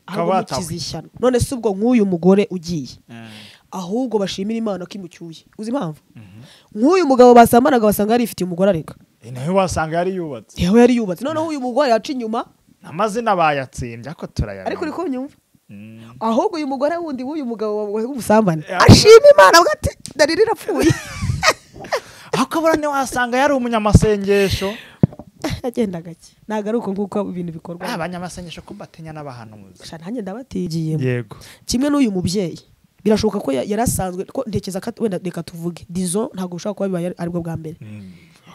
ahubwo mukizishyana none se ubwo nk'uyu mugore ugiye ahubwo bashimira Imana ko imucyuye uzi impamvu nk'uyu mugabo basambanaga basanga yarifitiye umugore areka nawe wasanga yari yubatse yari yubatse noneho uyu mugore yaca inyuma amazina bayatsimbye ako turayana ariko uriko nyumva ahubwo uyu mugore wundi w'uyu mugabo w'ubusambane ashima Imana ati darira irapfuye akabura ne wasanga yari umunyamasengesho agenda gake nagaruko nguko ibintu bikorwa abanyamasengesho ko batenya n'abahanuzi nanjye ndabatigiye yego kimwe n'uyu mubyeyi birashoboka ko yarasanzwe ko ntekeza wenda reka tuvuge dizo ntago ushaka kuba bibaye aribwo bwa mbere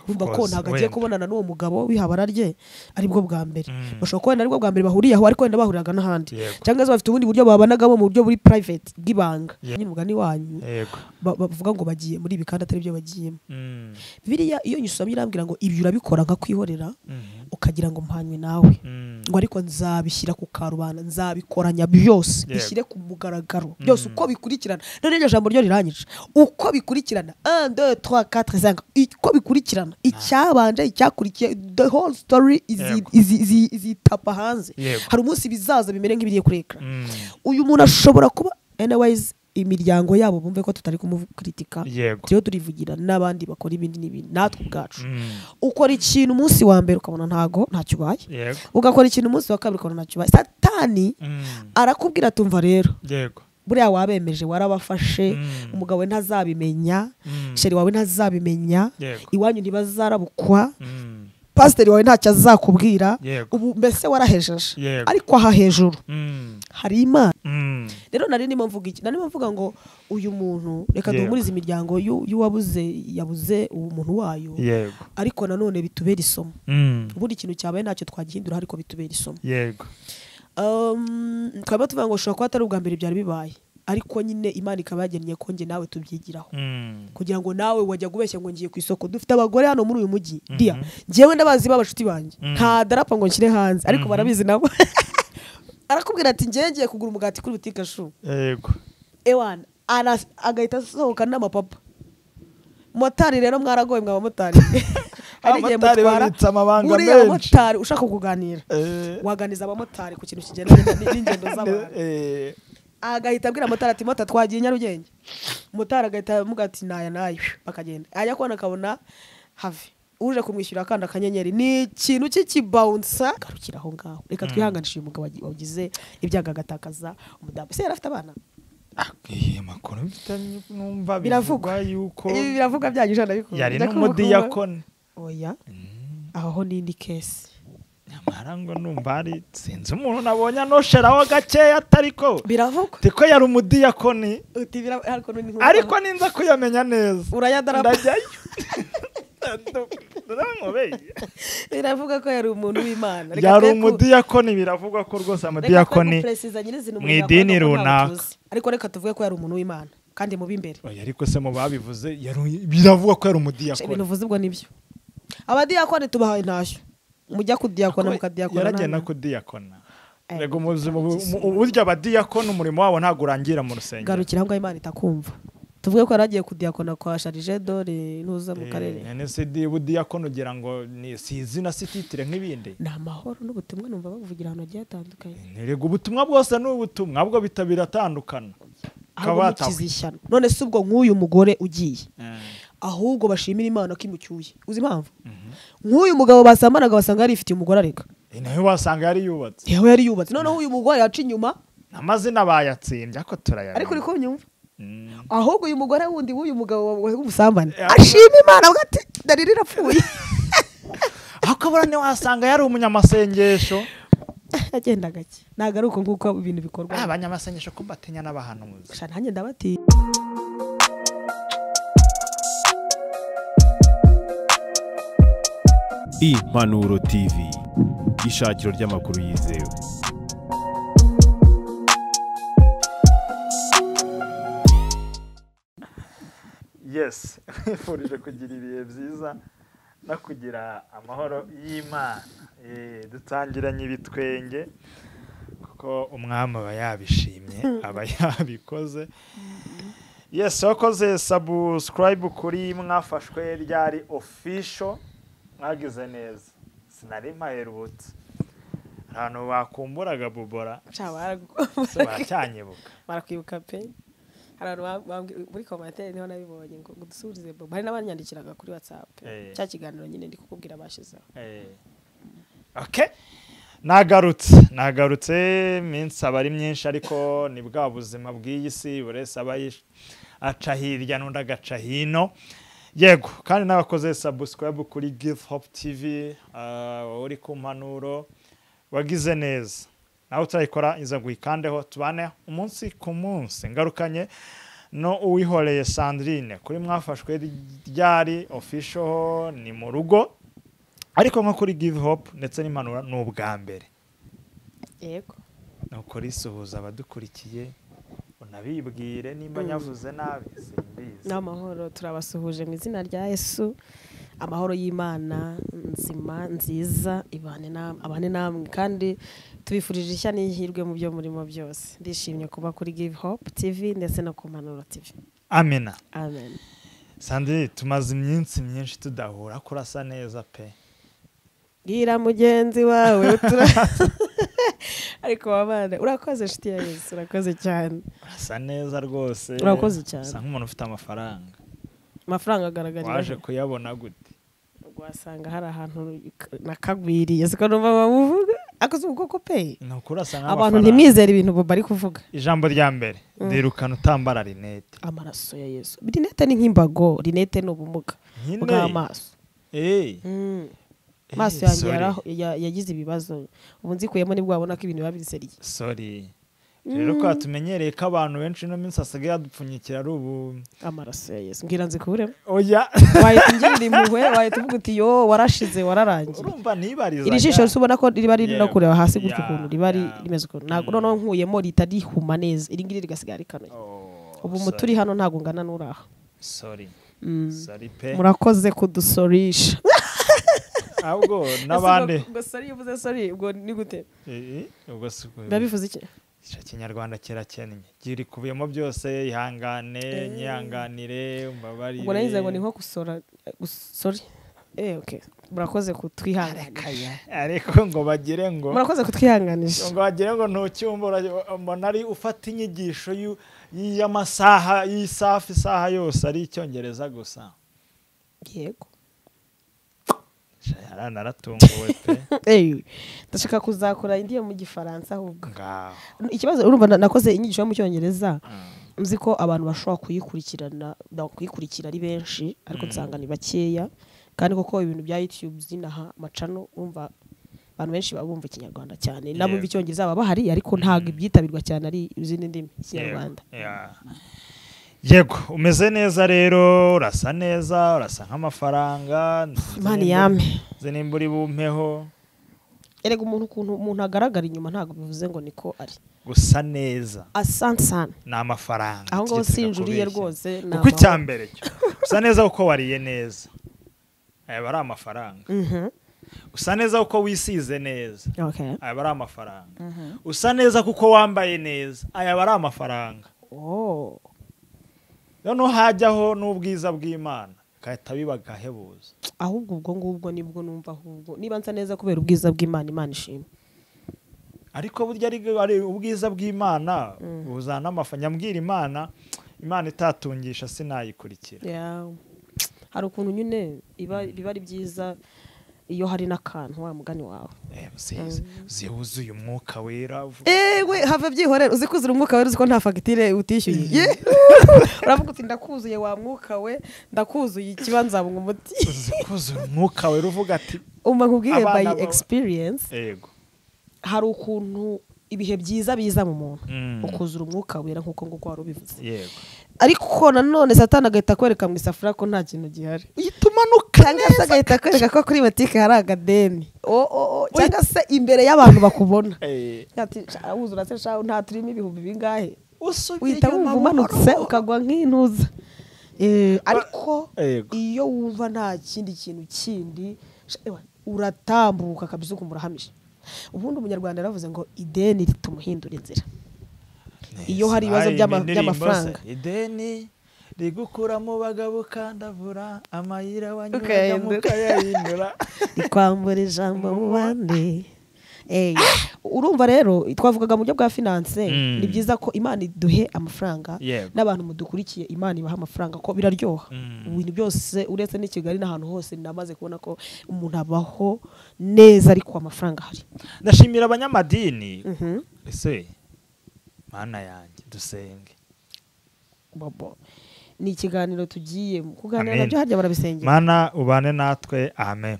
urumva ko ntago agiye kubonana n'uwo mugabo wihabara rye aribwo bwa mbere bashobora kubona aribwo bwa mbere bahuriye aho ariko wenda bahuriraga n'ahandi cyangwa se bafite ubundi buryo babanagamo mu buryo buri private bw'ibanga nyine umugani wanyu bavuga ngo bagiye muri ibi kandi atari byo bagiyemo Bibiliya iyo nyusomye irambwira ngo ibi urabikora nka kwihorera ukagira ngo mpanywe nawe ngo ariko nzabishyira ku karubanda nzabikoranya byose bishyire ku mugaragaro byose uko bikurikirana none iryo jambo ryo riranyica uko bikurikirana 1 2 3 4 5 uko bikurikirana icyabanje icyakurikiye the whole story is tapa hanze hari umunsi bizaza bimere nk'ibiriye kureka uyu muntu ashobora kuba anyways imiryango yabo bumve ko tutari kumukritika cyo turivugira n'abandi bakora ibindi n'ibindi natwe ubwacu ukora ikintu umunsi wa mbere ukabona ntago ntacyo baye ugakora ikintu umunsi wa kabiri ukabona ntacyo baye satani arakubwira tumva rero buriya wabemeje warabafashe umugabo we ntazabimenya sheri wawe ntazabimenya iwanyu ntibazarabukwa pasiteri wawe ntacyo azakubwira ubu mbese warahejeje ariko aha hejuru hari Imana rero nari ndimo mvuga ngo uyu muntu reka duhumurize imiryango yabuze umuntu wayo ariko nanone bitubera isomo ubundi ikintu cyabaye ntacyo twagihindura ariko bitubera isomo twaba tuvuga ngo ushobora kuba atari ubwa mbere byari bibaye ariko nyine Imana ikaba yagennye ko nge nawe tubyigiraho kugira ngo nawe wajya gubeshya ngo ngiye ku isoko dufite abagore hano muri uyu mujyi dia ngewe ndabazi babashuti banjye nta darapa ngo nshyire hanze ariko barabizi nabo arakubwira ati ngiye kugura umugati kuri butike shu yego ewana agahita asohoka n'amapapa motari rero mwaragoye mwa bamotari abamotari babitse amabanga menshi uriya motari ushaka kuganira waganiza abamotari ku kintu kigendanye n'ingendo z'abantu agahita abwira motari ati mota twagiye Nyarugenge motari agahita amuga ati nayo bakagenda ajya kubona akabona have uje kumwishyura kandi akanyenyeri ni ikintu cy'ikibounce garukira aho ngaho reka twihanganishe uyu mugabo wagize ibyaga gatakaza umudamu se yarafite abana makuru bitanye numva biravuga yuko ibi biravuga byagije ndabikora yari n'umudiyakoni oya aho n'indi case nyamara ngo numva ari sinzi umuntu nabonye anosheraho gakeya atariko biravuga tiko yari umudiyakoni ariko ninza kuyamenya neza urayadarapa ndajyayo biravuga ko yari umuntu w'Imana yari umudiyakoni biravuga ko rwose amadiyakoni mu idini runaka ariko reka tuvuge ko yari umuntu w'Imana kandi mu bimbere ariko se mu babivuze biravuga ko yari umudiyakoni ibintu uvuze ubwo nibyo abadiyakoni tubahaye ntashyo mujya kudiyakona mukadiyakona yaragenda kudiyakona rego burya abadiyakoni umurimo wabo ntago urangira mu rusengero garukira ngo Imana itakumva tuvuge ko yaragiye kudiyakona kwa Charge dore nuza mu karere NCD budiyakoni ugira ngo ni sizina sititire nk'ibindi na mahoro n'ubutumwa numva bavugira hano giye atandukanye rego ubutumwa bwose n'ubutumwa bwo bitabiratandukana kabata none se ubwo nk'uyu mugore ugiye ahubwo bashimira Imana ko imucyuye uzi impamvu nk'uyu mugabo basambanaga basanga yarifitiye umugore areka nawe wasanga yari yubatse yari yubatse noneho uyu mugore yaca inyuma amazina bayatsimbye ako turayana ariko uriko nyumva ahubwo uyu mugore wundi w'uyu mugabo w'ubusambane ashima Imana ati darira irapfuye akabura ne wasanga yari umunyamasengesho agenda gake nagaruko nguko ibintu bikorwa abanyamasengesho ko batenya n'abahanuzi nanjye ndabati Impanuro TV ishakiro ry'amakuru yizewe. Yes, furije kugira ibihe byiza no kugira amahoro y'Imana. Dutangiranye ibitwenge kuko umwami aba yabishimye aba yabikoze. Yes, wakoze subscribe kuri mwafashwe ryari official mwagize neza sinari mpaherutse ahantu bakumburaga bubora baracyanyibuka barakwibuka pe hari abantu muri commentaire niho nabibonye ngo dusubirize Bobo hari n'abanyandikiraga kuri WhatsApp cya kiganiro nyine ndi kukubwira bashizeho okay nagarutse minsi abari myinshi ariko ni bwa buzima bw'iyi si burese abayisha aca hirya n'undi agaca hino yego kandi n'abakoze subscribe kuri Give Hope TV uri ku mpanuro wagize neza nawe utayikora iza guikandeho tubane umunsi ku munsi ngarukanye no uwihoreye Sandrine kuri mwafashwe ryari official ni mu rugo ariko nko kuri Give Hope ndetse n'impanuro n'ubwa mbere yego nuko risuhuza abadukurikiye unabibwire nimba nyavuze nabi simbizi n'amahoro turabasuhuje mu izina rya Yesu amahoro y'Imana nzima nziza abane namwe kandi tubifurije ishya n'ihirwe mu byo murimo byose ndishimye kuba kuri Give Hope TV ndetse no ku Mpanuro TV amena amen Sandrine tumaze iminsi myinshi tudahura kurasa neza pe gira mugenzi wawe ariko wabane urakoze shiti ya Yesu urakoze cyane urasa neza rwose urakoze cyane usa nk'umuntu ufite amafaranga agaragara waje kuyabona gute wasanga hari ahantu nakagwiriye siko numva bavuga akoze ubwoko pe abantu ntimizere ibintu bo bari kuvuga ijambo rya mbere ndirukana utambara rinete amaraso ya Yesu rinete ni nk'imbago rinete no bumuga bw'amaso maso yanjye yagize ibibazo ubu nzikuyemo nibwo wabona ko ibintu babiseriye sorry rero ko tumenyereye ko abantu benshi no minsi asigaye adupfunyikira ari ubu amaraso ya Yesu ngira nzikuremo oya wayitungirira impuhwe wayituvuga uti yo warashize wararangiye urumva nibariza iri jisho rusubona ko riba riri no kureba hasi gutyo ukuntu riba rimeze ukuntu ntabwo noneho nkuyemo ritarihuma neza iri ngiri rigasigara rikanoye ubu muturi hano ntabwo ngana n'uraha sorry pe murakoze kudusorisha ahubwo nabande ngo sorry uvuze sorry ubwo ni gute ubwo siko babivuze iki Kinyarwanda kirakennye giri kubiyemo byose ihangane nyihanganire umbabarire ubwo nayize ngo ni nko sorry okay murakoze kutwihanganisha ariko ngo bagire ngo murakoze kutwihanganisha ngo bagire ngo ntucyumbura mbona ari ufata inyigisho y'amasaha isaha yose ari icyongereza gusa yego naratunguwe pe ndashaka kuzakora indiye mu gifaransa ahubwo ikibazo urumva nakoze inyigisho mu cyongereza nzi ko abantu bashobora kuyikurikira ari benshi ariko nsanga ni bakeya kandi koko ibintu bya YouTube zinaha macano umva abantu benshi babumva ikinyarwanda cyane nabumva icyongereza baba bahari ariko ntago ibyitabirwa cyane ari izindi ndimi ikinyarwanda yego umeze neza rero urasa neza urasa nk'amafaranga Imana yame zenimburi bumpeho erega umuntu agaragara inyuma ntago bivuze ngo niko ari gusa neza asante sana ni amafaranga aho ngo sinjuriye rwose kuko icyambere cyo usa neza uko wariye neza aya bari amafaranga usa neza uko wisize neza aya bari amafaranga usa neza kuko wambaye neza aya bari amafaranga noneho hajyaho n'ubwiza bw'Imana kahita bibagahebuza ahubwo ubwo ngubwo nibwo numva ahubwo niba nsa neza kubera ubwiza bw'Imana Imana ishimwe ariko burya ari ubwiza bw'Imana buzana amafanya mbwira Imana itatungisha sinayikurikira hari ukuntu nyine biba ari byiza iyo hari n'akantu wa mugani wawe zihuzuye umwuka wera we have byihorera uzi kuzura umwuka wera uzi ko nta fagitire utishyuye uravuga uti ndakuzuye wa mwuka we ndakuzuye ikibanza mu muti kuzura umwuka wera uvuga ati umva nkubwire by experience hari ukuntu ibihe byiza biza mu muntu ukuzura umwuka wera nkuko nguko wari ubivuze ariko nanone Satani agahita kwereka mu isafuriya ko nta kintu gihari uyitumanuka cyangwa se agahita kwereka ko kuri butike hari agadeni cyangwa se imbere y'abantu bakubona ati wuzura se shaho nta turimo ibihumbi bingahe uhita wumva umanutse ukagwa nk'intuza ariko iyo wumva nta kindi kintu kindi uratambuka kabisa ukumva urahamije ubundi umunyarwanda yaravuze ngo ideni ritumuhindura inzira iyo hari ibibazo by'amafaranga ideni rigukura mu bagabo kandavura amayira wanyuraga mukayahindura rikwambura ijambo mu bandi urumva rero twavugaga mu buryo bwa finance ni byiza ko Imana iduhe amafaranga n'abantu mudukurikiye Imana ibaha amafaranga ko biraryoha ibintu byose uretse ni Kigali n'ahantu hose namaze kubona ko umuntu abaho neza ariko amafaranga hari. Ndashimira abanyamadini ese Mana yanjye dusenge babo ni ikiganiro tugiye kuganira nabyo harya barabisengera. Mana ubane natwe amen.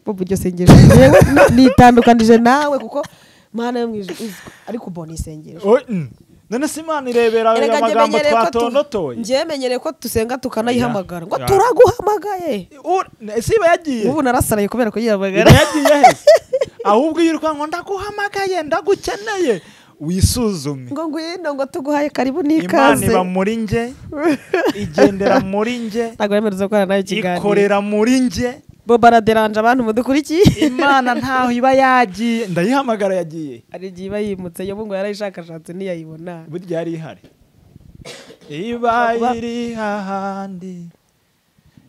Bobo byo sengesho yewe nitandukanije nawe kuko Mana yo mwijuru ariko ubona isengero none si Imana irebera amagambo twatondotoye ngemenyereye ko tusenga tukanayihamagara ngo turaguhamagaye ese iba yagiye ubu narasaraye kubera ko yihamagara yagiye he ahubwo yiruka ngo ndaguhamagaye ndagukeneye wisuzume ngo ngwino ngo tuguhaye karibu n'ikaze. Imana iba muri nge igendera muri nge ntagoremereza ko nayo kiganiro ikorera muri nge baraderanje abantu mudukurikiye. Imana ntaho iba yagiye ndayihamagara yagiye ari igihe iba yimutse yo ngo yarayishakashatse ntiyayibona burya yari ihari iba iri hahandi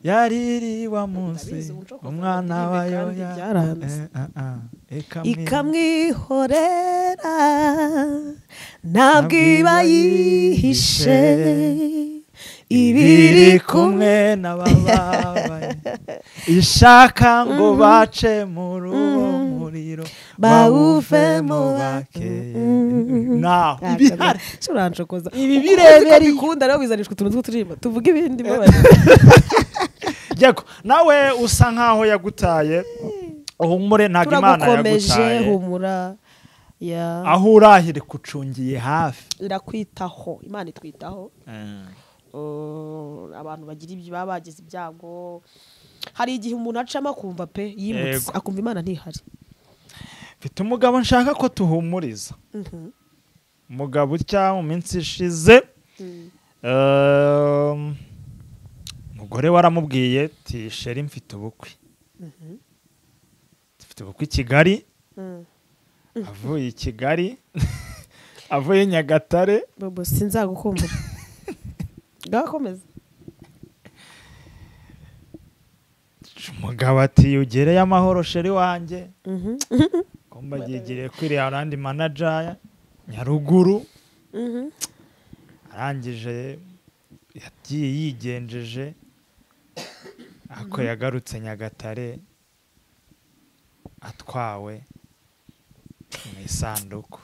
yariri wa munsi umwana wayo ikamwihorera ntabwo iba yihishe ibiri kumwe n'abababaye ishaka ngo bace muri uwo muriro bawuvemo bakeye naho ibihari urancokoza ibi birebera ikunda rero bizanishwa utuntu tw'uturirimbo tuvuga ibindi yego nawe usa nkaho yagutaye uhumure ntabwo Imana yagutaye humura aho urahire kucungiye hafi irakwitaho Imana itwitaho abantu bagira ibyo baba bagize ibyago hari igihe umuntu acamo akumva pe yimutse akumva Imana ntihari. Mfite umugabo nshaka ko tuhumuriza umugabo utya mu minsi ishize umugore waramubwiye ati sheri mfite ubukwe mfite ubukwe i Kigali avuye i Kigali avuye Nyagatare bobo sinzagukumbura gakomeza umugabo ati ugereye amahoro sheri wanjye komba gigire kwiriya abandi manager Nyaruguru arangije yagiye yigenjeje ako yagarutse Nyagatare atwawe mu isanduku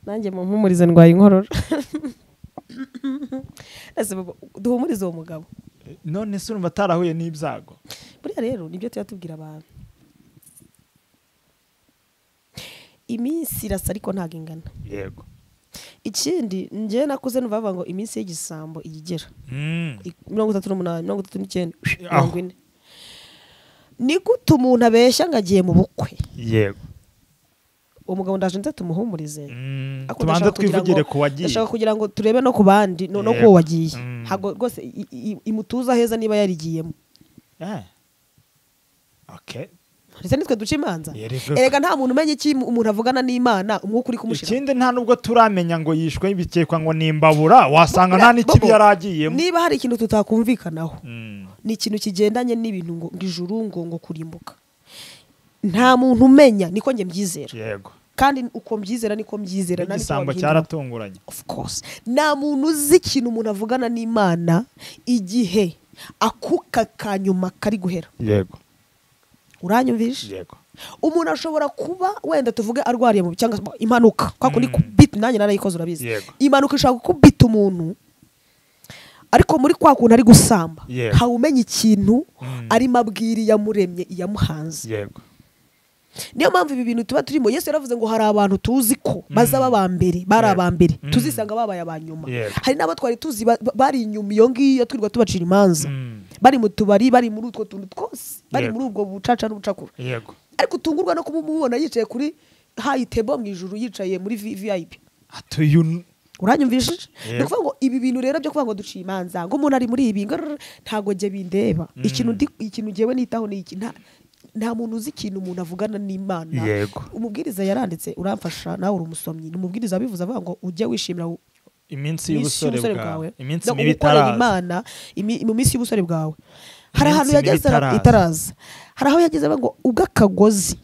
nanjye mu mpumurize ndwaye inkorora ese duhumurize uwo mugabo none se urumva atarahuye n'ibyago buriya rero nibyo tuyatubwira abantu iminsi irasa ariko ntago ingana yego ikindi njye nakuze nuvavuga ngo iminsi y'igisambo igigera 38 39 40 ni gute umuntu abeshya ngo agiye mu bukwe yego umugabo ndaje nze tumuhumurize tubanza twivugire ku wagiye ndashaka kugira ngo turebe no ku bandi no ko wagiye hago rwose imutuza heza niba yarigiyemo okay ndetse nitwe duca imanza erega nta muntu umenya iki umuntu avugana n'Imana umwuka uri kumushira ikindi nta nubwo turamenya ngo yishwe bikekwa ngo nimbabura wasanga nta n'ikibi yaragiyemo niba hari ikintu tutakumvikanaho ni ikintu kigendanye n'ibintu ngo ijuru ngo kurimbuka nta muntu umenya niko nge mbyizera yego kandi uko mbyizera niko mbyizera nani igisambo cyaratunguranye of course nta muntu uzi ikintu umuntu avugana n'Imana igihe akuka kanyuma kari guhera yego uranyumvishe yego umuntu ashobora kuba wenda tuvuge arwariye mu cyangwa impanuka kwa kundi kubita nanjye narayikoze urabizi impanuka ishaka kubita umuntu ariko muri kwa kuntu ari gusamba hawe umenya ikintu ari mabwiri yamuremye iyamuhanze yego niyo mpamvu ibi bintu tuba turimo Yesu yaravuze ngo hari abantu tuzi ko bazaba bambere bari abambere tuzisanga babaye abanyuma hari nabo twari tuzi bari inyuma iyo ngiyo twirwa tubacira imanza bari mu tubari bari muri utwo tuntu twose bari muri ubwo bucaca n'ubucakura yego ariko utungurwa no kumubona yicaye kuri high table mu ijuru yicaye muri VIP atuyu uranyumvishije no kuvuga ngo ibi bintu rero byo kuvuga ngo duciye imanza ngo umuntu ari muri ibi ntago je bindeba ikintu jewe nitaho ni iki nta muntu uzi ikintu umuntu avugana n'Imana umubwiriza yaranditse uramfasha nawe uri umusomyi umubwiriza abivuze avuga ngo ujye wishimira iminsi y'ubusore bwawe iminsi mibi itaraza Imana mu minsi y'ubusore bwawe hari ahantu yageze itaraza hari aho yageze ngo ubw'akagozi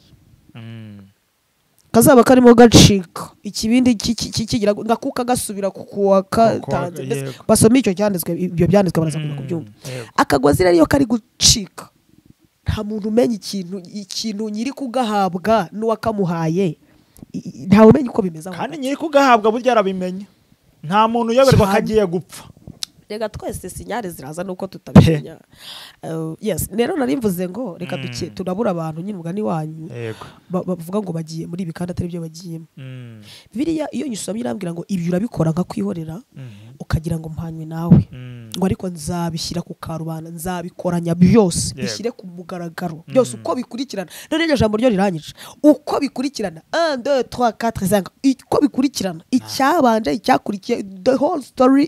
kazaba karimo gacika ikibindi kigira ngakuka gasubira kuwa katanze basoma icyo cyanditswe ibyo byanditswe baraza kubyumva akagozi rero kari gucika nta muntu umenya ikintu nyiri kugahabwa n'uwakamuhaye ntawe umenya uko bimeze kandi nyiri kugahabwa burya arabimenya nta muntu uyoberwa kagiye gupfa rega twese sinyare ziraza nuko tutabimenya yes rero narimvuze ngo reka turabura abantu nyine umugani wanyu bavuga ngo bagiye muri ibi kandi atari byo bagiyemo Bibiliya iyo nyusomye irambwira ngo ibyo urabikora nka kwihorera ukagira ngo mpanywe nawe ngo ariko nzabishyira ku karubanda nzabikoranya byose bishyire ku mugaragaro byose uko bikurikirana none iryo jambo ryo riranyica uko bikurikirana 1 2 3 4 5 uko bikurikirana icyabanje icyakurikiye the whole story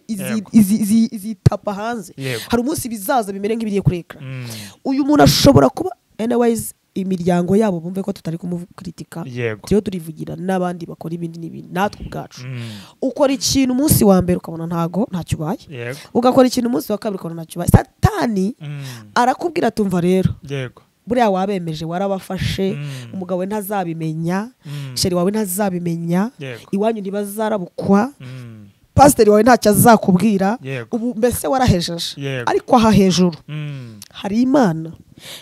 izitapa hanze hari umunsi bizaza bimere nk'ibiriye kurekera uyu muntu ashobora kuba anyways imiryango yabo bumve ko tutari kumukritika cyo turivugira n'abandi bakora ibindi n'ibindi natwe ubwacu ukora ikintu umunsi wa mbere ukabona ntacyo ubaye ugakora ikintu umunsi wa kabiri ukabona ntacyo ubaye satani arakubwira tumva rero buriya wabemeje warabafashe umugabo we ntazabimenya sheri wawe ntazabimenya iwanyu ntibazarabukwa pasiteri wawe ntacyo azakubwira ubu mbese warahejeje ariko aha hejuru hari Imana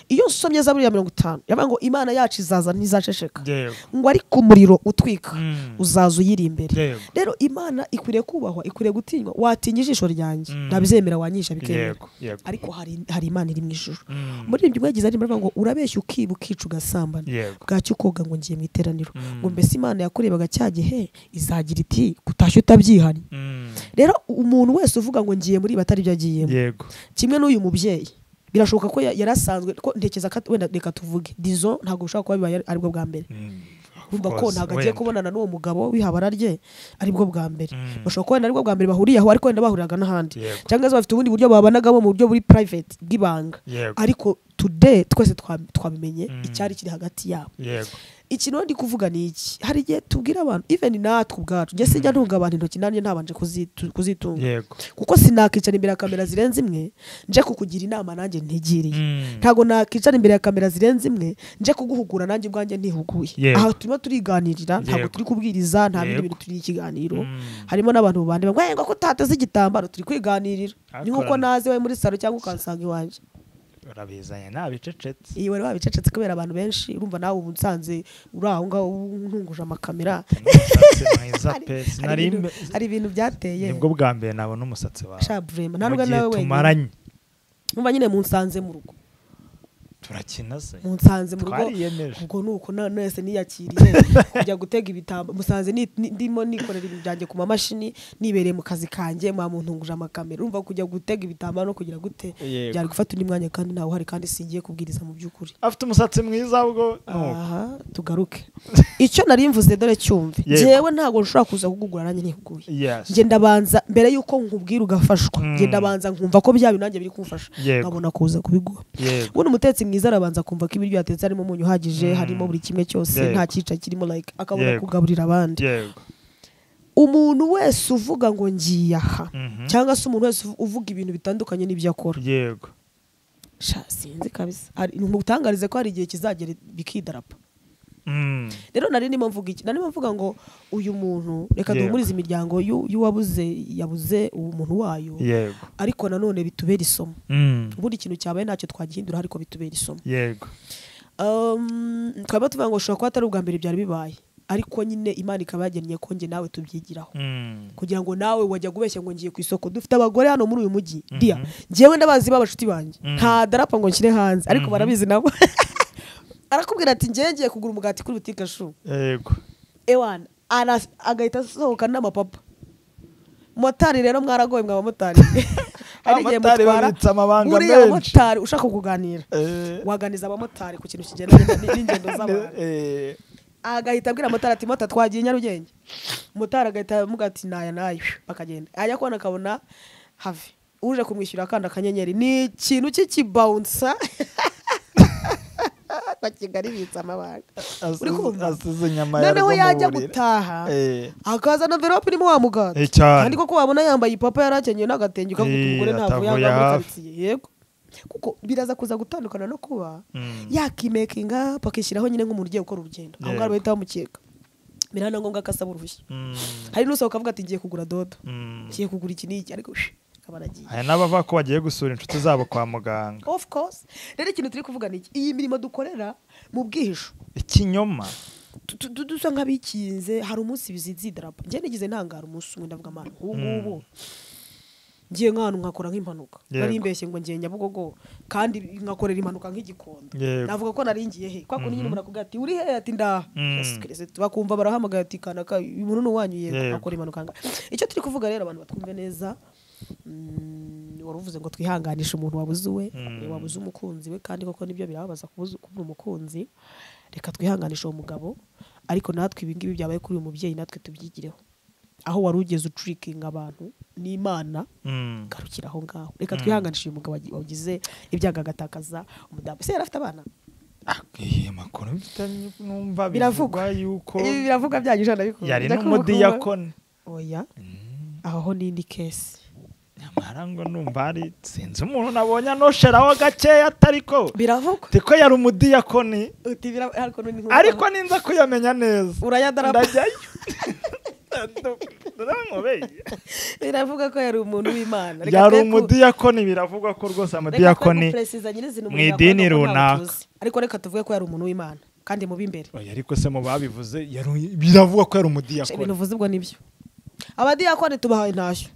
iyo nsomye Zaburi ya 50 yavuga ngo Imana yacu izaza ntizaceceka ngo ariko umuriro utwika uzaza uyiri imbere rero Imana ikwiriye kubahwa ikwiriye gutinywa watinya ijisho ryanjye nabizemera wanyisha bikemera ariko hari Imana iri mu ijuru muri ibyo mwagize ari ngo urabeshya ukiba ukica ugasambana bwacyo koga ngo ngiye mu iteraniro ngo mbese Imana yakurebaga cyagihe izagira iti kutashye utabyihanye rero umuntu wese uvuga ngo ngiye muri batari byo agiyemo kimwe n'uyu mubyeyi birashoboka ko yarasanzwe ko ntekeza wenda reka tuvuge dizo ntago ushaka kuba bibaye aribwo bwa mbere urumva ko ntago agiye kubonana n'uwo mugabo wihabara rye aribwo bwa mbere bashobora kuba aribwo bwa mbere bahuriye aho ariko wenda bahuriraga n'ahandi cyangwa se bafite ubundi buryo babanagamo mu buryo buri private bw'ibanga ariko today twese twabimenye icyari kiri hagati yabo ikintu ndi kuvuga ni iki hari igihe tubwira abantu even natwe ubwacu nge sijya ntunga abantu intoki nanjye ntabanje kuzitunga kuko sinakicara imbere ya kamera zirenze imwe nje kukugira inama nanjye ntigiriye ntago nakicara imbere ya kamera zirenze imwe nje kuguhugura nanjye ubwanjye ntihuguye aha turimo turiganirira ntago turi kubwiriza nta bindi bintu turi ikiganiro harimo n'abantu bande ngo ko tateze igitambaro turi kwiganirira ni nkuko naze we muri salo cyangwa ukansanga iwanje urabizanye nabicecetse iyo wari wabicecetse kubera abantu benshi urumva nawe ubu nsanze uri aho ngaho ntunguje amakamera hari ibintu byateye nibwo bwa mbere nabona umusatsi wawe shabrema ntabwo nawe wenyine umva nyine munsanze mu rugo turakina se munsanze mu rugo ubwo nuko nese niyakiriye kujya gutega ibitamba musanze ndimo nikorera ibintu byanjye ku mamashini nibereye mu kazi kanjye ntunguje amakamera urumva kujya gutega ibitamba no kugira gute byari gufata undi mwanya kandi nawe hari kandi singiye kubwiriza mu by'ukuri afite umusatsi mwiza ubwo aha tugaruke icyo nari mvuze dore cyumve jewe ntago nshobora kuza kugugura nanjye ntihuguye nge ndabanza mbere yuko nkubwira ugafashwa nge ndabanza nkumva ko bya bintu nanjye biri kumfasha nkabona kuza kubiguha ubundi umutetsi mwiza arabanza kumva ko ibiryo yatetse harimo umunyu uhagije harimo buri kimwe cyose nta cyica kirimo like akabona kugaburira abandi umuntu wese uvuga ngo ngiye aha cyangwa se umuntu wese uvuga ibintu bitandukanye n'ibyo akora sinzi kabisa ntutangarize ko hari igihe kizagera bikidarapa rero nari ndimo mvuga iki nari mvuga ngo uyu muntu reka duhumurize imiryango yabuze umuntu wayo ariko nanone bitubera isomo ubundi ikintu cyabaye ntacyo twagihindura ariko bitubera isomo twaba tuvuga ngo ushobora kuba atari ubwa mbere byari bibaye ariko nyine Imana ikaba yagennye ko nge nawe tubyigiraho kugira ngo nawe wajya gubeshya ngo ngiye ku isoko dufite abagore hano muri uyu mujyi dia ngewe ndabazi b'abashuti banjye nta darapa ngo nshyire hanze ariko barabizi nabo arakubwira ati ngiye kugura umugati kuri butike shu ewana agahita asohoka n'amapapa motari rero mwaragoye mwa bamotari abamotari babitsa amabanga menshi uriya motari ushaka kuganira waganiza abamotari ku kintu kigendanye n'ingendo z'abantu agahita abwira motari ati mota twagiye Nyarugenge motari agahita amuga ati nayo bakagenda ajya kubona akabona have uje kumwishyura kandi akanyenyeri ni ikintu cy'ikibounsa kwa Kigali bitsa amabanga uri kumva asize nyama ya noneho yajya gutaha akaza na envelope irimo wa mugati kandi koko wabona yambaye ipapa yarakenyeye n'agatenge ukavuga umugore ntabwo yanga muri quartier yego kuko biraza kuza gutandukana no kuba yakimekinga pakishyiraho nyine nk'umuntu ugiye gukora urugendo aho ngaho bahita bamukeka birana ngombwa akasaba uruhushya hari n'usohoka avuga ati ngiye kugura dodo ngiye kugura iki n'iki ariko kabaragiye hari n'abava ko bagiye gusura inshuti zabo kwa muganga. Of course rero ikintu turi kuvuga ni iyi mirimo dukorera mu bwihisho ikinyoma dusa nk'abikinze. hari umunsi bizizi idarapo njye nigize ntangara umunsi umwe ndavuga amana ngubu ngiye nk'ahantu nkakora nk'impanuka nari imbeshye ngo ngiye Nyabugogo kandi nkakorera impanuka nk'igikondo navuga ko nari ngiye he kwa kuntu nyine murakubwira ati uri he ati ndaha bakumva barahamagaye ati kanaka umuntu n'uwanyuye akora impanuka. Icyo turi kuvuga rero abantu batwumve neza, waruvuze ngo twihanganishe umuntu wabuze uwe wabuze umukunzi we kandi koko nibyo birababaza kubura umukunzi. Reka twihanganishe uwo mugabo ariko natwe ibingibi byabaye kuri uyu mubyeyi natwe tubyigireho. Aho wari ugeze ucurikinga abantu n'Imana garukira aho ngaho. Reka twihanganishe uyu mugabo wagize ibyaga agatakaza umudamu. Se yarafite abana? Makuru bitanye numva biravugwa yuko biravuga byagije ndabikora. Yari n'umudiyakoni. Oya. Aho n'indi case. Nyamara ngo numva ari sinzi umuntu nabonye anosheraho gakeya atariko biravugwa tiko yari umudiyakoni ariko ninza kuyamenya neza urayadarapa ndajyayo. Biravuga ko yari umuntu w'Imana. Yari umudiyakoni biravugwa ko rwose amadiyakoni mu idini runaka. Ariko reka tuvuge ko yari umuntu w'Imana kandi mu bimbere. Ariko se mu babivuze biravugwa ko yari umudiyakoni. Ibintu uvuze ubwo nibyo. Abadiyakoni tubahaye ntashyo.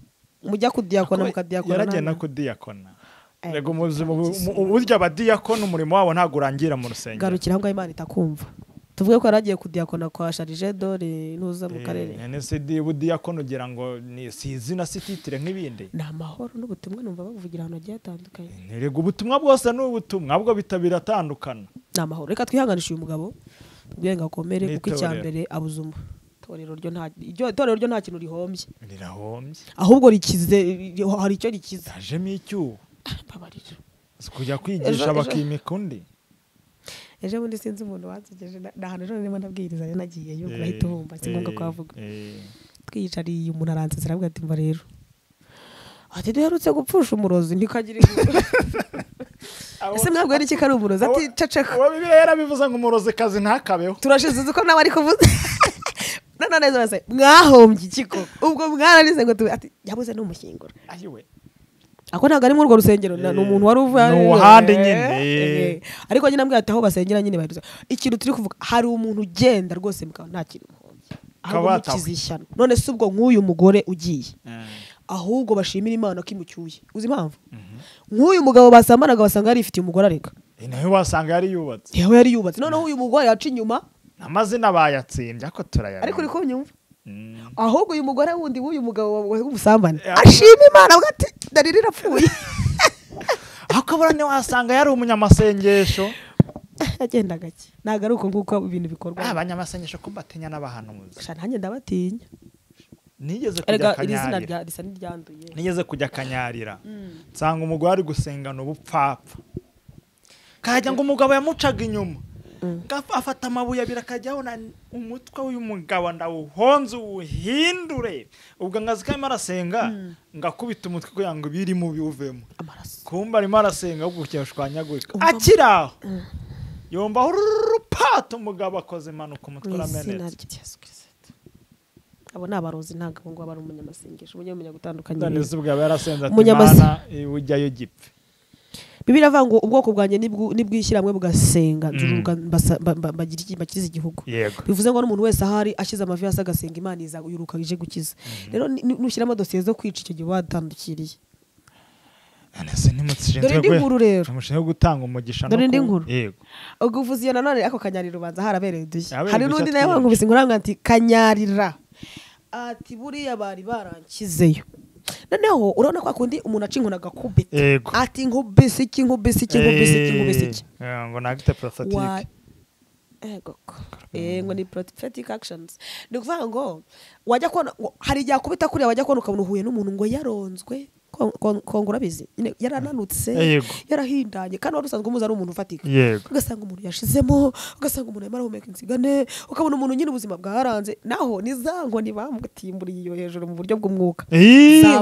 Mujya kudiyakona mukadiyakona. Yaragenda kudiyakona. Rego burya abadiyakoni umurimo wabo ntago urangira mu rusengero. Garukira ngo Imana itakumva. Tuvuge ko yaragiye kudiyakona kwa Charge dore ntuza mu karere. Nese budiyakoni ugira ngo ni sizina sititire nk'ibindi. Na mahoro n'ubutumwa numva bavugira hano agiye atandukanye. Rego ubutumwa bwose n'ubutumwa bwo bitabira atandukana. Na mahoro reka twihanganishe uyu mugabo. Tubwenga komere kuko icyambere abuzuma. Itorero ryo nta kintu rihombye. Rirahombye. Ahubwo rikize hari icyo rikize. Hajemo icyuho. Babarira. Kujya kwigisha bakimika undi. Ejo bundi sinzi umuntu watsegeje ndahantu rero ndimo ndabwiriza yo nagiye yo kurahita humba singombwa kwavuga. Twiyicariye umuntu aransetse aravuga ati mva rero. Ati duherutse gupfusha umurozi ntikagira inkuru. Ese mwabwo ari kikari umurozi ati cacaka. Uwo bibera bivuza ngo umurozi kazi ntakabeho. Turashize uko nawe ari kuvuza. None neza mwahombye ikiko. Ubwo mwararize ngo ati yabuze n'umushyingura. Ayiwe. Ako ntago ari muri urwo rusengero ni umuntu wari uvuye no hande nyine. Ariko nyine ambwira ati aho basengera nyine bahiruza. Ikintu turi kuvuga hari umuntu ugenda rwose mukaba nta kintu muhombye. Aho mukizishyana. None se ubwo nk'uyu mugore ugiye. Ahubwo bashimira Imana ko imucyuye. Uzi impamvu? Nk'uyu mugabo basamanaga basanga yari ifitiye umugore areka. Nawe wasanga yari yubatse. Yewe yari yubatse. Noneho uyu mugore yaca inyuma. Amazina bayatsimbye ako turayara. Ariko uriko nyumva. Ahubwo uyu mugore wundi w'uyu mugabo w'umusambane ashima Imana ugati darira irapfuye. Akabura ne wasanga yari umunyamasengesho. Agenda gake. Nagaruko nguko ibintu bikorwa. Abanyamasengesho ko batinya n'abahanuzi. Nanjye ndabatinya. Nigeze kujya kanyarira. Risa n'iryanduye. Nigeze kujya kanyarira. Nsanga umugore ari gusengana ubupfapfa. Kajya ngo umugabo yamucaga inyuma. Afata amabuye birakajyaho na umutwe w'uyu mugabo ndawuhonze uwuhindure. Ubwo ngazi ko arasenga ngakubita umutwe kugira ngo biri mu bivemo. Kumba arimo arasenga ubwo cyashwanyagurika. Akiraho. Yomba urupata umugabo akoze impanuka umutwe uramenetse. Abo nabarozi ntago ngo bari umunyamasengesho umunyamenya gutandukanye. Ndaneze ubwo yarasenza ati Imana ujyayo gipfe. Bibiri avango ubwoko bwanjye nibwishiramwe bugasenga bagiriza igihugu. Bivuze ngo n'umuntu wese ahari ashize amavi yasa gasenga Imana iza yuruka ije gukiza. Rero nushyiramo dosiye zo kwica icyo gihe watandukiriye. Anase nimutsije ndwe gutanga umugisha no yego. Uguvuze iyo nanone ako kanyarira ubanza harabereye dushya. Hari n'undi nawe nkubise nguranga ati kanyarira. Ati buriya bari barankizeyo. Noneho urabona kwa kundi umuntu acinkuna gakubita. Ati nkubise iki. Ngo nagite prophetic. Ngo ni prophetic actions. Ndikuvuga ngo wajya kona hari igihe akubita kuri wajya kona ukabona uhuye n'umuntu ngo yaronzwe kongura bizi yarananutse yarahindanye kandi warusanzwe umuza ari umuntu ufatika. Ugasanga umuntu yashizemo ugasanga umuntu yamara humeka insigane ukabona umuntu nyine ubuzima bwaranze naho nizango nibamugatimburiye iyo hejuru mu buryo bw'umwuka.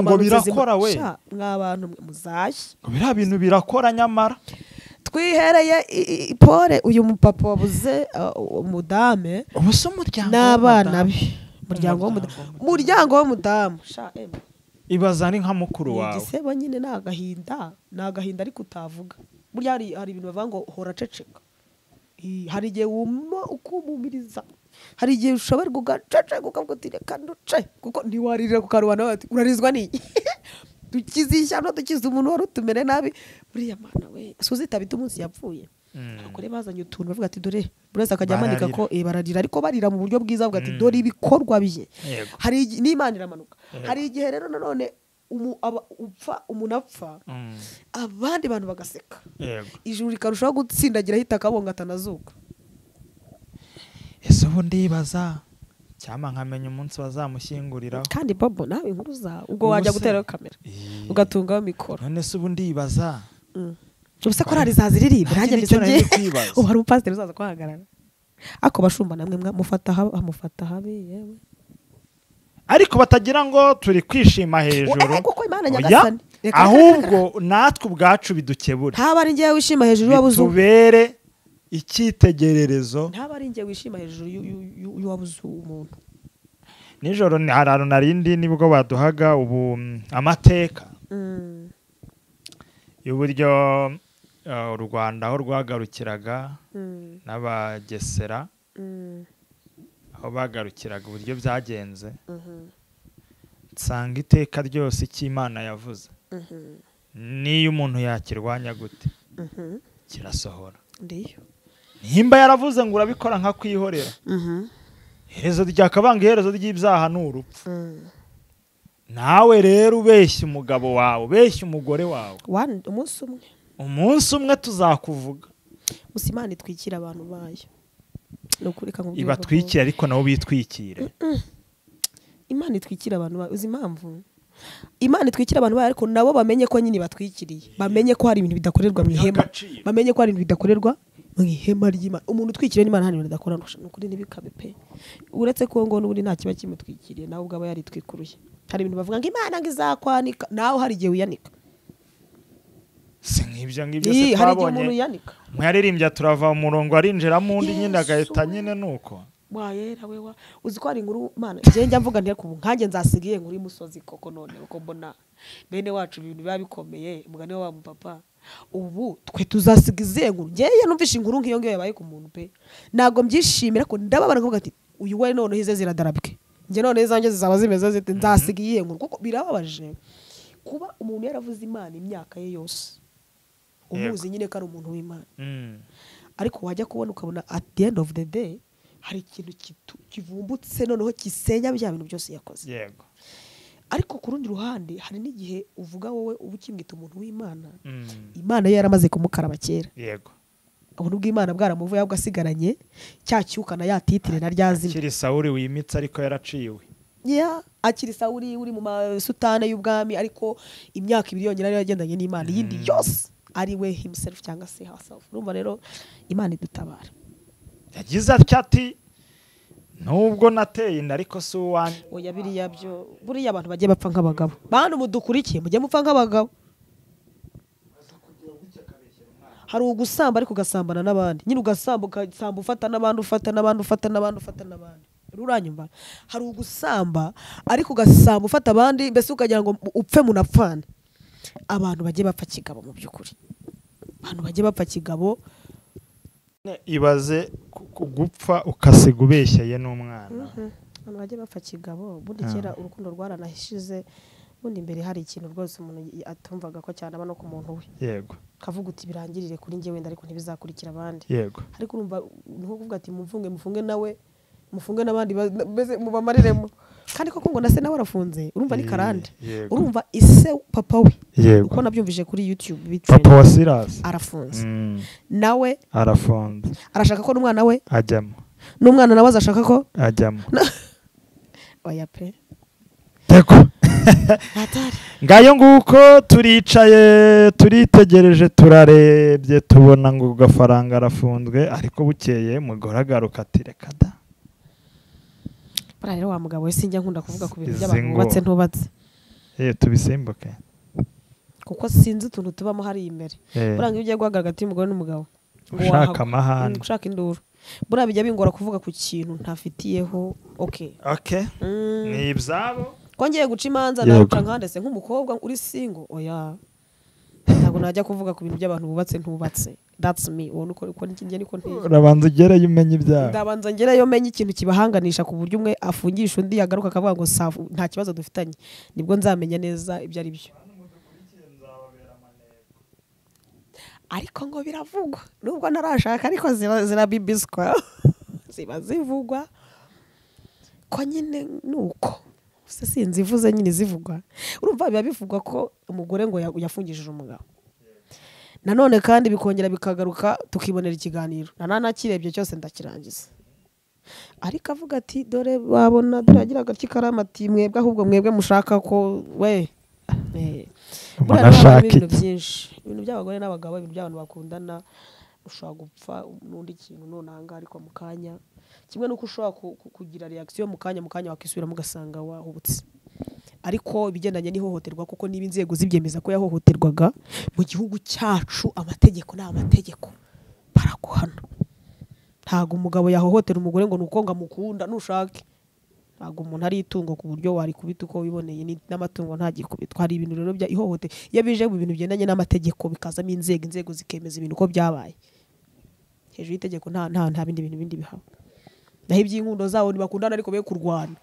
Ngo birakora we mw'abantu muzashye ngo bira bintu birakora nyamara twihereye pole uyu mupapa wabuze umudame ubuse umuryango n'abana be umuryango w'umudamu ibaza ari nka mukuru wawe igisebo nyine ni agahinda ariko utavuga burya hari ibintu bavuga ngo hora ceceka hari igihe wuma ukumumiriza hari igihe ushobora kugaceceka ukavuga uti reka nduce kuko ntiwaririra ku karubanda bati urarizwa n'iki dukizisha no dukiza umuntu wari utumere nabi buriya mana we suzitabita umunsi yapfuye akore bazanye utuntu bavuga ati dore burasa akajya amanika ko bararira ariko barira mu buryo bwiza bavuga ati dore ibikorwa bye hari n'Imana iramanuka hari igihe rero nanone umuntu apfa abandi bantu bagaseka ijuru rikarushaho gutsindagira hita akabonga atanazuka ese ubu ndibaza cyama nkamenya umunsi bazamushyinguriraho kandi Bobo nawe inkuru zawe ubwo wajya guteraho kamera ugatungaho mikoro none se ubu ndibaza ubuse ko rari zaziririmba nanjye ndetse ubu hari umupasiteri uzaza kuhagarara ako bashumba namwe mufata habe yewe ariko batagira ngo turi kwishima hejuru kuko Imana nyagasani ahubwo natwe ubwacu bidukebura ntaba ari ngiye wishima hejuru wabuze tubere icyitegererezo ntaba ari ngiye wishima hejuru y'uwabuze umuntu nijoro hararo narindi nibwo baduhaga ubu amateka y'uburyo u Rwanda aho rwagarukiraga n'abagesera aho bagarukiraga uburyo byagenze nsanga iteka ryose cy'Imana yavuze niyo umuntu yakirwanya gute kirasohora nimba yaravuze ngo urabikora nka kwihorera iherezo ryakabanga iherezo ry'ibyaha ni urupfu nawe rero ubeshya umugabo wawe ubeshya umugore wawe umunsi umwe tuzakuvuga gusa Imana itwikira abantu bayo ibatwikira ariko nabo bitwikire Imana itwikira abantu bayo uzi impamvu Imana itwikira abantu bayo ariko nabo bamenye ko nyine batwikiriye bamenye ko hari ibintu bidakorerwa mu ihema bamenye ko hari ibintu bidakorerwa mu ihema ry'Imana umuntu utwikiriye n'Imana hari ibintu bidakora n'ukuri n'ibikabe pe uretse ko ngo n'ubundi nta kiba kimutwikiriye nawe ubwo aba yaritwikuruye hari ibintu bavuga ngo Imana ngo izakwanika nawe hari igihe uyanika si nk'ibyo se twabonye mwyaririmbye turava mu murongo arinjiramo undi nyine agahita nyine nuko wayera wewa uzi ko hari inkuru Mana je njya mvuga nti kubu nkanjye nzasigiye inkuru y'umusozi koko none uko mbona bene wacu ibintu biba bikomeye mugane wa mupapa ubu twe tuzasigize inkuru njye numvisha inkuru nk'iyo ngiyo yabaye ku muntu pe nago mbyishimira ko ndababara kuvuga ati uyu we none hize ziradarabike njye none izanjye zizaba zimeze zite nzasigiye inkuru kuko birababaje kuba umuntu yaravuze Imana imyaka ye yose umuzi nyine ko ari umuntu w'Imana ariko wajya kubona ukabona at the end of the day hari ikintu kivumbutse noneho kisenya bya bintu byose yakoze yego ariko ku rundi ruhande hari n'igihe uvuga wowe uba ukimwita umuntu w'Imana Imana ye yaramaze kumukaraba kera yego ubuntu bw'Imana bwaramuvuye ahubwo asigaranye cyacyukana yatitire na ryazina akiri Sawuli wimitse ariko yaraciwe akiri Sawuli uri mu masutane y'ubwami ariko imyaka 2 yonyine yagendanye n'Imana yindi yose ari we himself cyangwa se herself urumva rero Imana idutabara yagize ati nubwo nateye inda ariko si uwanjye oya biriya byo buriya abantu bagiye bapfa nk'abagabo bantu mudukurikiye mujye mupfa nk'abagabo hari ugusamba ariko ugasambana n'abandi nyine ugasamba ufata n'abandi ruranyumva hari ugusamba ariko ugasamba ufata abandi mbese ukagira ngo upfe munapfane abantu bagiye bapfa kigabo mu by'ukuri abantu bagiye bapfa kigabo ibaze gupfa ukasiga ubeshyaye n'umwana abantu bagiye bapfa kigabo bundi kera urukundo rwaranahishize bundi imbere hari ikintu rwose umuntu atumvaga ko cyane aba no ku muntu we yego kavuga uti birangirire kuri njye wenda ariko ntibizakurikira abandi yego ariko urumva nko kuvuga ati mufunge nawe mufunge n'abandi mubamariremo kandi koko ngo nase nawe arafunze urumva ni karande urumva ise papa we uko nabyumvije kuri YouTube papa wa Silas arafunze nawe arafunze arashaka ko n'umwana we ajyamo n'umwana nawe azashaka ko ajyamo oya pe teko ngayo nguko turicaye turitegereje turarebye tubona ngo gafaranga arafunzwe ariko bukeye mugoragaruka ati reka da rero wa mugabo we sinjya nkunda kuvuga ku bintu by'abantu bubatse ntubatse tubisimbuke kuko sinzi utuntu tubamo hari imbere buranga iyo ugiye guhagarara hagati y'umugore n'umugabo ushaka amahane ushaka induru buriya bijya bingora kuvuga ku kintu ntafitiyeho okay ni ibyabo ko ngiye guca imanza naruca nkandese nk'umukobwa uri single oya ntabwo najya kuvuga ku bintu by'abantu bubatse ntubatse that's me ubona uko njye niko nteye urabanza ugereyo umenye ibyaha ndabanza ngereyo menye ikintu kibahanganisha ku buryo umwe afungisha undi yagaruka akavuga ngo nta kibazo dufitanye nibwo nzamenya neza ibyo ari byo ariko ngo biravugwa nubwo narashaka ariko zirabibiswa ziba zivugwa ko nyine nuko sinzi ivuze nyine zivugwa urumva biba bivugwa ko umugore ngo yafungishije umugabo nanone kandi bikongera bikagaruka tukibonera ikiganiro nanakirebye cyose ndakirangiza ariko avuga ati dore wabona dore agira agati karamati mwebwe ahubwo mwebwe mushaka ko we ibintu byinshi ibintu by'abagore n'abagabo ibintu by'abantu bakundana ushobora gupfa n'undi kintu nonanga ariko mu kanya kimwe nuko ushobora kugira reaction mu kanya wakisubiramo ugasanga wahubutse ariko ibigendanye n'ihohoterwa kuko niba inzego zibyemeza ko yahohoterwaga mu gihugu cyacu amategeko n'amategeko baraguhana ntago umugabo yahohotera umugore ngo nuko ngamukunda nushake ntago umuntu ari itungo ku buryo wari kubita uko wiboneye n'amatungo ntagikubitwa hari ibintu rero bya ihohote iyo bije mu bintu bigendanye n'amategeko bikazamo inzego zikemeza ibintu uko byabaye hejuru y'itegeko nta bindi bihaba naho iby'inkundo zabo ntibakundana ariko be kurwana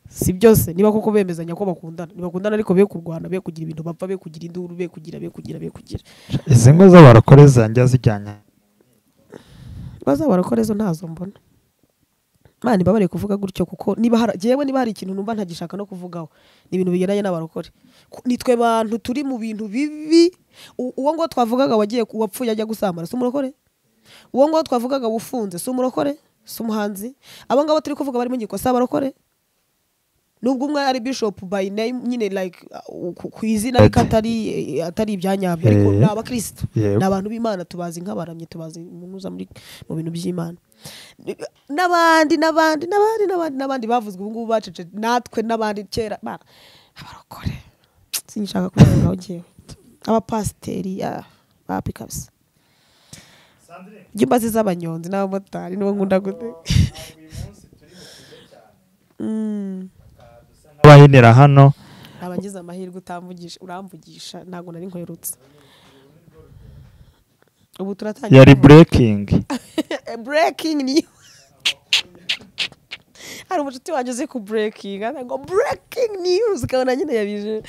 si byose niba koko bemezanya ko bakundana ariko be kurwana be kugira ibintu bapfa be kugira induru be kugira izi ngo z'abarakore zanjye zijyanye bazabarakore zo ntazo mbona mani babare kuvuga gutyo kuko niba hari ikintu numva ntagishaka no kuvugaho ni ibintu bigendanye n'abarokore nitwe bantu turi mu bintu bibi uwo ngo twavugaga wagiye wapfuye ajya gusambana si umurokore uwo ngo twavugaga wufunze si umurokore si umuhanzi abo ngabo turi kuvuga bari mu gikosa abarokore nubwo umwe ari bishop by name nyine like ku izina ariko atari ibyanyabyo ariko n'abakristo n'abantu b'Imana tubazi nk'abaramye tubazi munuza mu bintu by'Imana n'abandi bavuzwe ubu ngubu bacece natwe n'abandi kera abarokore sinshaka kuvuga ngewe abapasiteri bapikabisa Jumba z'abanyonzi n'abamotari nibo nkunda gute abahinira hano abangize amahirwe uramvugisha ntago nari nkoyerutse ubu turatangira yari breaking ni hari umucuti wanyuze ku breaking ngo breaking news kabona nyine yabije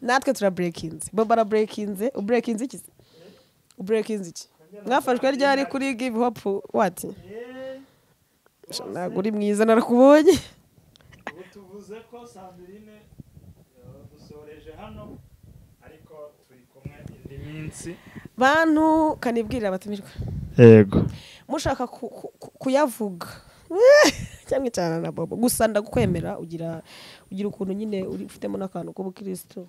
natwe tura breakinze bobara breakinze ubreakinze iki mwafashwe ryari kuri give hope what ntago uri mwiza narakubonye ubu tuvuze ko Sandrine dusoreje hano ariko turi kumwe indi minsi bantu kanibwirira abatumirwa yego mushaka kuyavuga cyangwa cyane na Bobo gusa ndagukwemera ugira ukuntu nyine ufitemo n'akantu k'ubukristo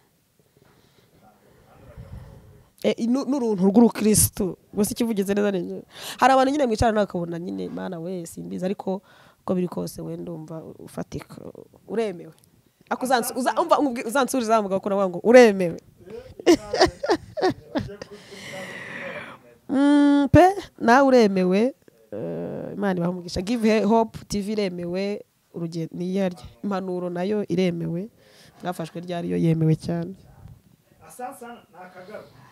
n'uruntu rw'urukristo gusa ikivugize neza neza hari abantu nyine mwicara nakabona nyine Imana we simbiza ariko ko biri kose we ndumva ufatika uremewe uzansuriza amuga ko navuga ngo uremewe pe nawe uremewe Imana ibamugisha give hope TV iremewe urugendo niyarya impanuro nayo iremewe mwafashwe ryari yo yemewe cyane asasa nakagaruka